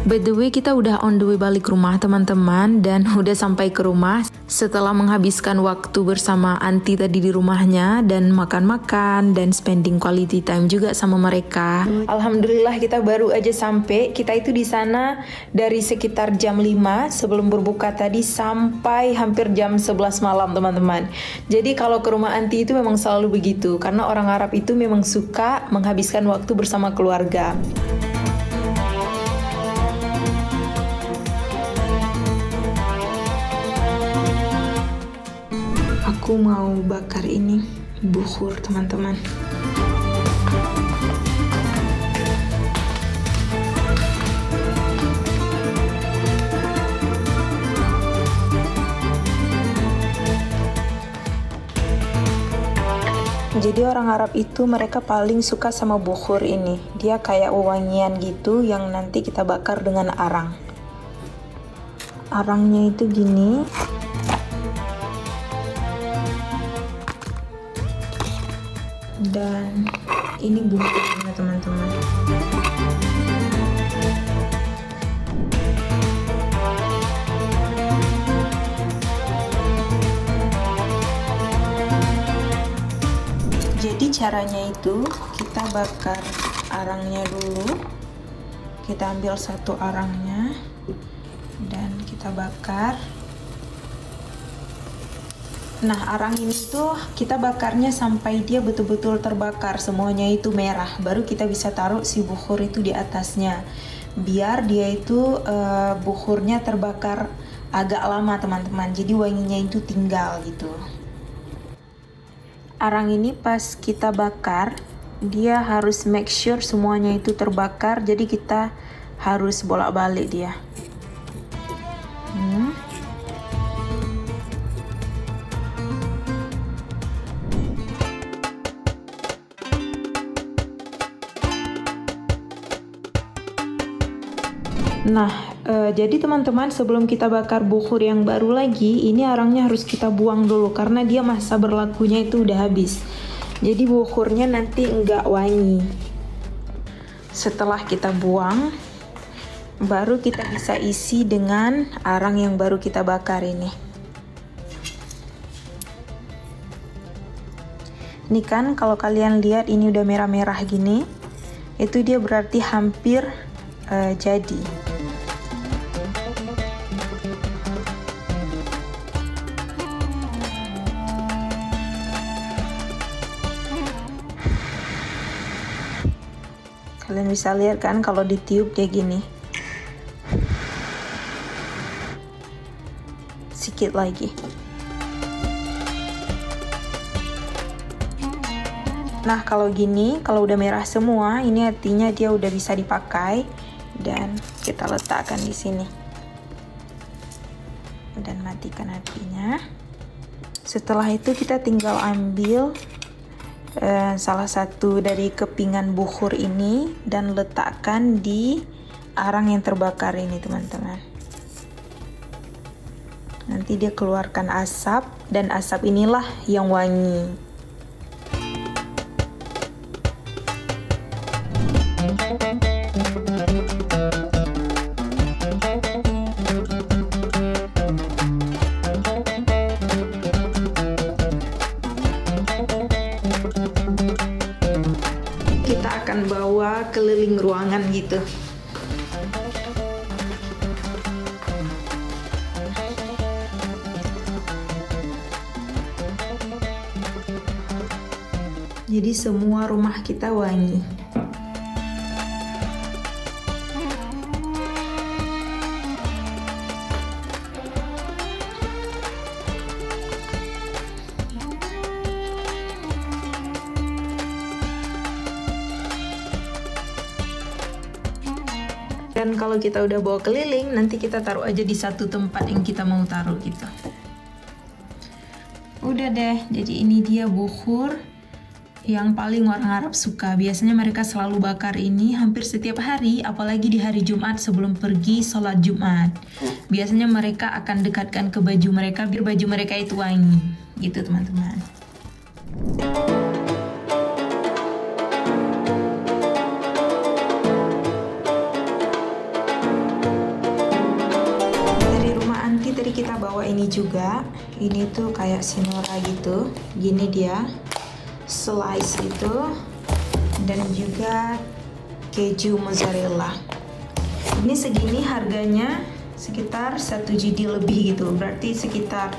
By the way, kita udah on the way balik rumah teman-teman, dan udah sampai ke rumah setelah menghabiskan waktu bersama Anti tadi di rumahnya dan makan-makan dan spending quality time juga sama mereka. Alhamdulillah kita baru aja sampai. Kita itu di sana dari sekitar jam 5 sebelum berbuka tadi sampai hampir jam 11 malam teman-teman. Jadi kalau ke rumah Anti itu memang selalu begitu, karena orang Arab itu memang suka menghabiskan waktu bersama keluarga. Aku mau bakar ini, bukhur teman-teman. Jadi orang Arab itu mereka paling suka sama bukhur ini. Dia kayak wewangian gitu yang nanti kita bakar dengan arang. Arangnya itu gini. Dan ini bukhurnya teman-teman. Jadi caranya itu kita bakar arangnya dulu. Kita ambil satu arangnya dan kita bakar. Nah, arang ini tuh kita bakarnya sampai dia betul-betul terbakar, semuanya itu merah. Baru kita bisa taruh si bukhur itu di atasnya. Biar dia itu bukhurnya terbakar agak lama teman-teman. Jadi wanginya itu tinggal gitu. Arang ini pas kita bakar, dia harus make sure semuanya itu terbakar. Jadi kita harus bolak-balik dia. Nah, jadi teman-teman sebelum kita bakar bukhur yang baru lagi, ini arangnya harus kita buang dulu karena dia masa berlakunya itu udah habis. Jadi bukhurnya nanti enggak wangi. Setelah kita buang, baru kita bisa isi dengan arang yang baru kita bakar ini. Ini kan kalau kalian lihat ini udah merah-merah gini, itu dia berarti hampir jadi. Kalian bisa lihat kan kalau ditiup kayak gini. Sedikit lagi. Nah, kalau gini, kalau udah merah semua, ini artinya dia udah bisa dipakai dan kita letakkan di sini. Dan matikan apinya. Setelah itu kita tinggal ambil salah satu dari kepingan bukhur ini dan letakkan di arang yang terbakar ini teman-teman. Nanti dia keluarkan asap dan asap inilah yang wangi. Bawa keliling ruangan gitu. Jadi semua rumah kita wangi. Dan kalau kita udah bawa keliling, nanti kita taruh aja di satu tempat yang kita mau taruh gitu. Udah deh, jadi ini dia bukhur yang paling orang Arab suka. Biasanya mereka selalu bakar ini hampir setiap hari, apalagi di hari Jumat sebelum pergi sholat Jumat. Biasanya mereka akan dekatkan ke baju mereka biar baju mereka itu wangi, gitu teman-teman. bawa ini juga. Ini tuh kayak sinora gitu. Gini dia, slice gitu. Dan juga keju mozzarella. Ini segini harganya sekitar 1 GD lebih gitu. Berarti sekitar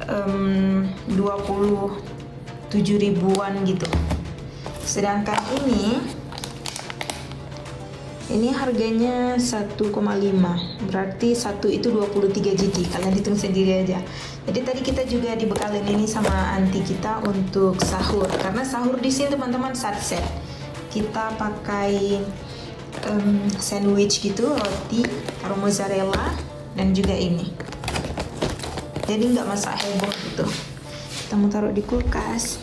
27 ribuan gitu. Sedangkan ini harganya 1,5, berarti satu itu 23 GD. Kalian hitung sendiri aja. Jadi tadi kita juga dibekalin ini sama anti kita untuk sahur, karena sahur di sini teman-teman set. Kita pakai sandwich gitu, roti taruh mozzarella dan juga ini. Jadi nggak masak heboh gitu. Kita mau taruh di kulkas.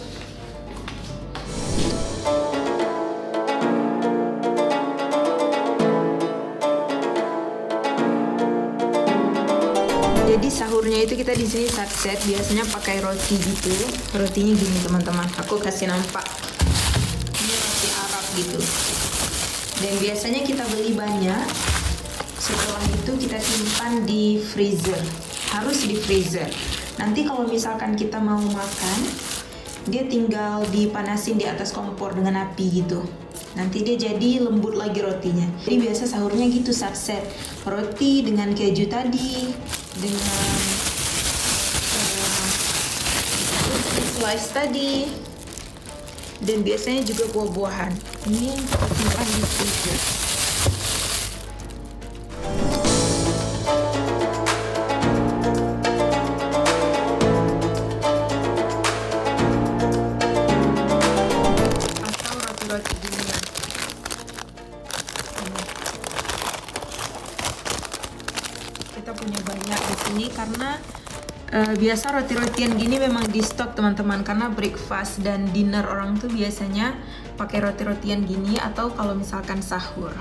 Jadi sahurnya itu kita di sini set biasanya pakai roti gitu. Rotinya gini teman-teman. Aku kasih nampak. Ini roti Arab gitu. Dan biasanya kita beli banyak. Setelah itu kita simpan di freezer. Harus di freezer. Nanti kalau misalkan kita mau makan, dia tinggal dipanasin di atas kompor dengan api gitu. Nanti dia jadi lembut lagi rotinya. Jadi biasa sahurnya gitu set. Roti dengan keju tadi, dengan slice tadi, dan biasanya juga buah-buahan. Ini kita simpan di freezer. Atau roti-roti ginian. Kita punya banyak di sini karena biasa roti-rotian gini memang di stok teman-teman, karena breakfast dan dinner orang tuh biasanya pakai roti-rotian gini atau kalau misalkan sahur.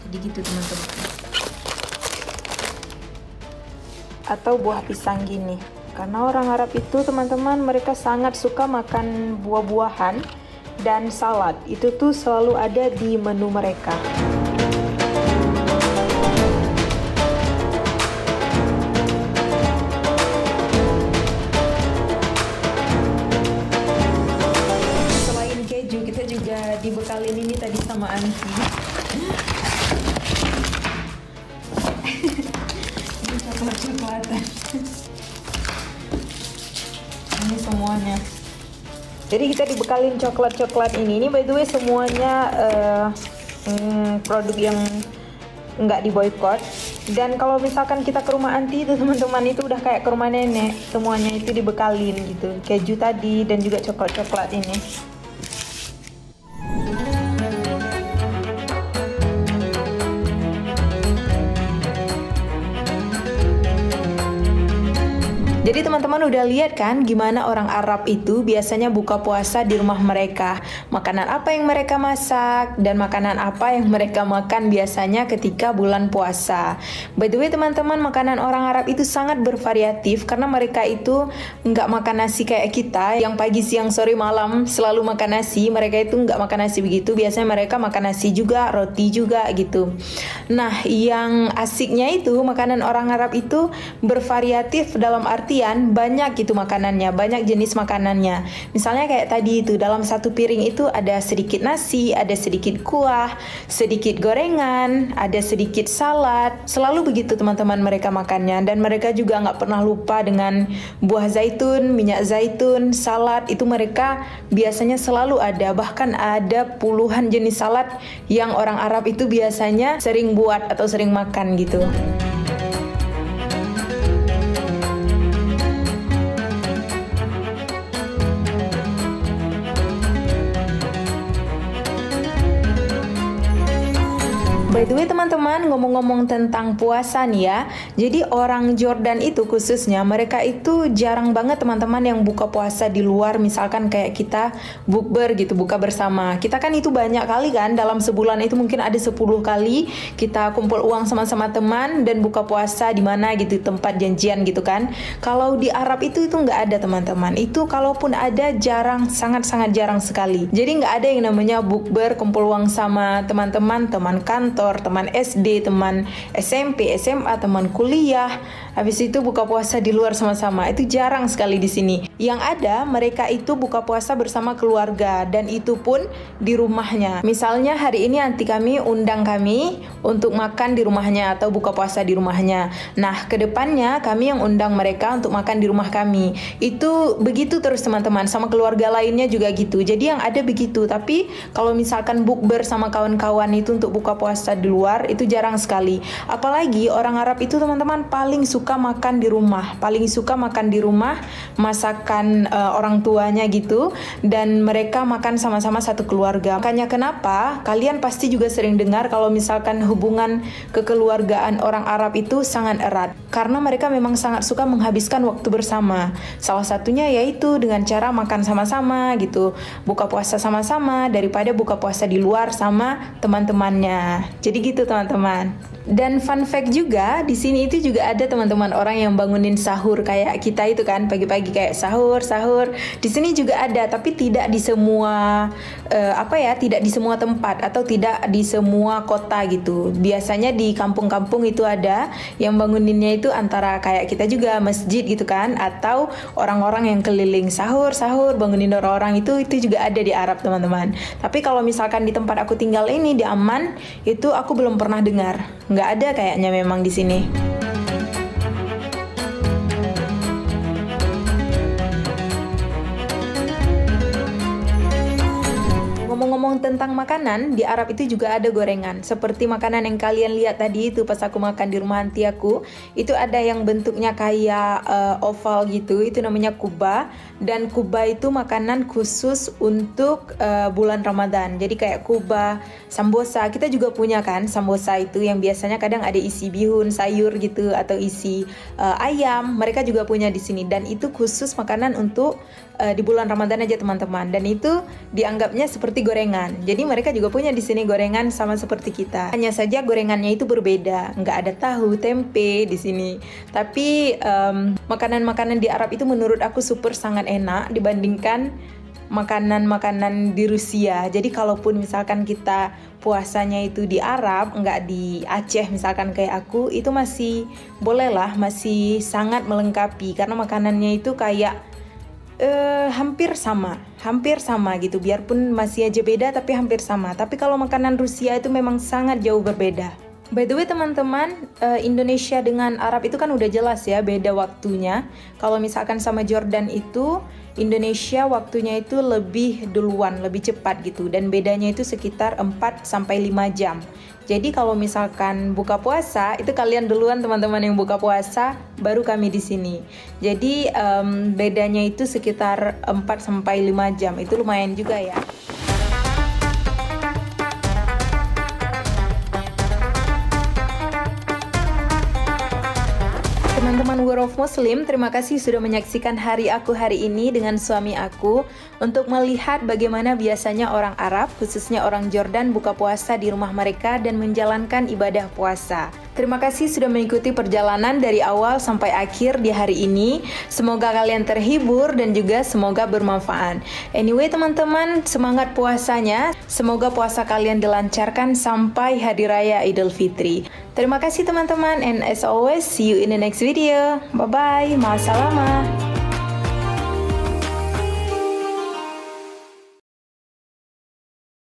Jadi gitu teman-teman. Atau buah pisang gini. Karena orang Arab itu teman-teman, mereka sangat suka makan buah-buahan dan salad. Itu tuh selalu ada di menu mereka. Dibekalin ini tadi sama Anki. Ini coklat-coklatan. Ini semuanya. Jadi kita dibekalin coklat-coklat ini. Ini by the way semuanya produk yang nggak diboykot. Dan kalau misalkan kita ke rumah Anti itu teman-teman, itu udah kayak ke rumah nenek. Semuanya itu dibekalin gitu. Keju tadi dan juga coklat-coklat ini. Jadi teman-teman udah lihat kan gimana orang Arab itu biasanya buka puasa di rumah mereka. Makanan apa yang mereka masak dan makanan apa yang mereka makan biasanya ketika bulan puasa. By the way teman-teman, makanan orang Arab itu sangat bervariatif karena mereka itu nggak makan nasi kayak kita yang pagi, siang, sore, malam selalu makan nasi. Mereka itu nggak makan nasi begitu. Biasanya mereka makan nasi juga, roti juga gitu. Nah, yang asiknya itu makanan orang Arab itu bervariatif dalam arti banyak gitu makanannya, banyak jenis makanannya. Misalnya kayak tadi itu dalam satu piring itu ada sedikit nasi, ada sedikit kuah, sedikit gorengan, ada sedikit salad. Selalu begitu teman-teman mereka makannya. Dan mereka juga nggak pernah lupa dengan buah zaitun, minyak zaitun, salad. Itu mereka biasanya selalu ada. Bahkan ada puluhan jenis salad yang orang Arab itu biasanya sering buat atau sering makan gitu. By the way teman-teman, ngomong-ngomong tentang puasa nih ya. Jadi orang Jordan itu khususnya, mereka itu jarang banget teman-teman yang buka puasa di luar. Misalkan kayak kita bukber gitu, buka bersama. Kita kan itu banyak kali kan, dalam sebulan itu mungkin ada 10 kali kita kumpul uang sama-sama teman dan buka puasa di mana gitu, tempat janjian gitu kan. Kalau di Arab itu nggak ada teman-teman. Itu kalaupun ada jarang, sangat-sangat jarang sekali. Jadi nggak ada yang namanya bukber, kumpul uang sama teman-teman, teman kantor, teman SD, teman SMP, SMA, teman kuliah, habis itu buka puasa di luar sama-sama. Itu jarang sekali di sini. Yang ada mereka itu buka puasa bersama keluarga, dan itu pun di rumahnya. Misalnya hari ini anti kami undang kami untuk makan di rumahnya atau buka puasa di rumahnya. Nah, kedepannya kami yang undang mereka untuk makan di rumah kami. Itu begitu terus teman-teman, sama keluarga lainnya juga gitu. Jadi yang ada begitu. Tapi kalau misalkan bukber sama kawan-kawan itu untuk buka puasa di luar, itu jarang sekali. Apalagi orang Arab itu teman-teman paling suka makan di rumah, masakan orang tuanya gitu, dan mereka makan sama-sama satu keluarga. Makanya kenapa kalian pasti juga sering dengar kalau misalkan hubungan kekeluargaan orang Arab itu sangat erat, karena mereka memang sangat suka menghabiskan waktu bersama. Salah satunya yaitu dengan cara makan sama-sama gitu, buka puasa sama-sama daripada buka puasa di luar sama teman-temannya. Jadi gitu teman-teman. Dan fun fact juga, di sini itu juga ada teman-teman orang yang bangunin sahur kayak kita itu kan, pagi-pagi kayak sahur. Di sini juga ada, tapi tidak di semua tidak di semua tempat atau tidak di semua kota gitu. Biasanya di kampung-kampung itu ada yang banguninnya itu antara kayak kita juga masjid gitu kan, atau orang-orang yang keliling sahur bangunin orang-orang itu juga ada di Arab teman-teman. Tapi kalau misalkan di tempat aku tinggal ini di Amman, itu aku belum pernah dengar. Nggak ada kayaknya memang di sini. Ngomong-ngomong tentang makanan, di Arab itu juga ada gorengan. Seperti makanan yang kalian lihat tadi itu pas aku makan di rumah anti aku, itu ada yang bentuknya kayak oval gitu, itu namanya kuba. Dan kuba itu makanan khusus untuk bulan Ramadan. Jadi kayak kuba, sambosa, kita juga punya kan sambosa itu yang biasanya kadang ada isi bihun, sayur gitu, atau isi ayam. Mereka juga punya di sini, dan itu khusus makanan untuk di bulan Ramadan aja teman-teman. Dan itu dianggapnya seperti gorengan. Jadi mereka juga punya di sini gorengan sama seperti kita. Hanya saja gorengannya itu berbeda. Nggak ada tahu, tempe di sini. Tapi makanan-makanan di Arab itu menurut aku sangat enak dibandingkan makanan-makanan di Rusia. Jadi kalaupun misalkan kita puasanya itu di Arab, nggak di Aceh misalkan kayak aku, itu masih bolehlah, masih sangat melengkapi karena makanannya itu kayak hampir sama gitu, biarpun masih aja beda tapi hampir sama. Tapi kalau makanan Rusia itu memang sangat jauh berbeda. By the way teman-teman, Indonesia dengan Arab itu kan udah jelas ya beda waktunya. Kalau misalkan sama Jordan itu, Indonesia waktunya itu lebih duluan, lebih cepat gitu, dan bedanya itu sekitar 4-5 jam. Jadi kalau misalkan buka puasa, itu kalian duluan teman-teman yang buka puasa, baru kami di sini. Jadi bedanya itu sekitar 4-5 jam, itu lumayan juga ya. Teman-teman World of Muslim, terima kasih sudah menyaksikan hari aku hari ini dengan suami aku untuk melihat bagaimana biasanya orang Arab, khususnya orang Jordan, buka puasa di rumah mereka dan menjalankan ibadah puasa. Terima kasih sudah mengikuti perjalanan dari awal sampai akhir di hari ini. Semoga kalian terhibur dan juga semoga bermanfaat. Anyway teman-teman, semangat puasanya. Semoga puasa kalian dilancarkan sampai Hari Raya Idul Fitri. Terima kasih teman-teman, and as always, see you in the next video. Bye-bye, ma'assalamah.